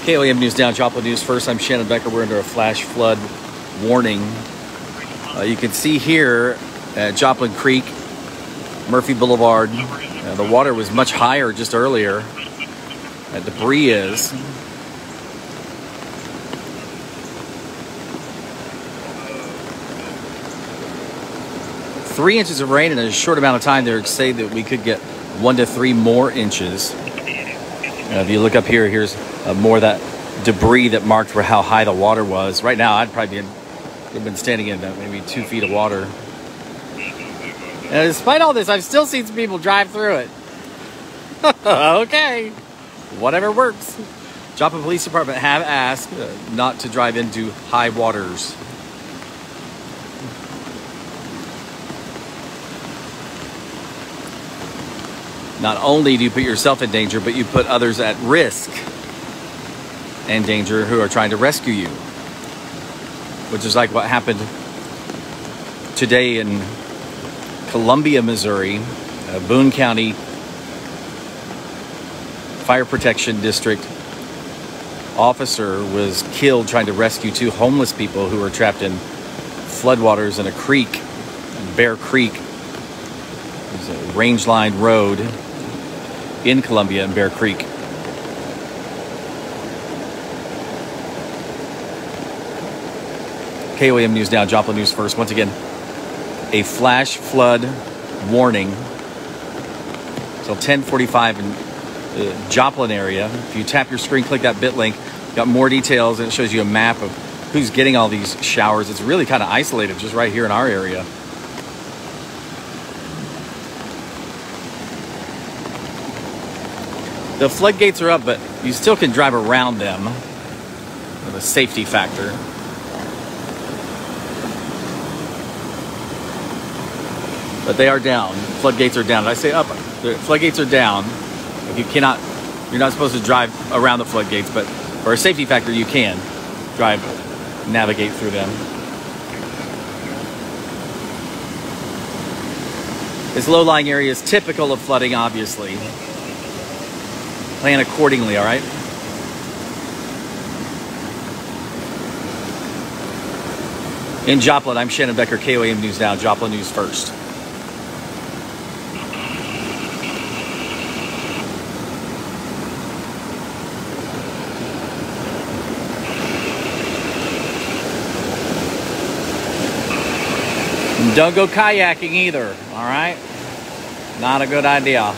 KOAM News now, Joplin News first. I'm Shannon Becker. We're under a flash flood warning. You can see here at Joplin Creek, Murphy Blvd, the water was much higher just earlier. That debris is. Three inches of rain in a short amount of time. They say that we could get 1 to 3 more inches. If you look up here, here's more of that debris that marked for how high the water was. Right now, I'd probably have been standing in maybe 2 feet of water. And despite all this, I've still seen some people drive through it. Okay, whatever works. Joplin Police Department have asked not to drive into high waters. Not only do you put yourself in danger, but you put others at risk and danger who are trying to rescue you. Which is like what happened today in Columbia, Missouri. Boone County Fire Protection District officer was killed trying to rescue 2 homeless people who were trapped in floodwaters in a creek, Bear Creek. It's a range-lined road in Columbia and Bear Creek. KOAM News now, Joplin News first. Once again, a flash flood warning till 10:45 in the Joplin area. If you tap your screen, click that bit link, got more details, and it shows you a map of who's getting all these showers. It's really kind of isolated just right here in our area. The floodgates are up, but you still can drive around them with a safety factor. But they are down. Floodgates are down. Did I say up? The floodgates are down. If you're not supposed to drive around the floodgates, but for a safety factor, you can navigate through them. This low-lying area is typical of flooding, obviously. Plan accordingly, all right? In Joplin, I'm Shannon Becker, KOAM News now, Joplin News first. Don't go kayaking either, all right? Not a good idea.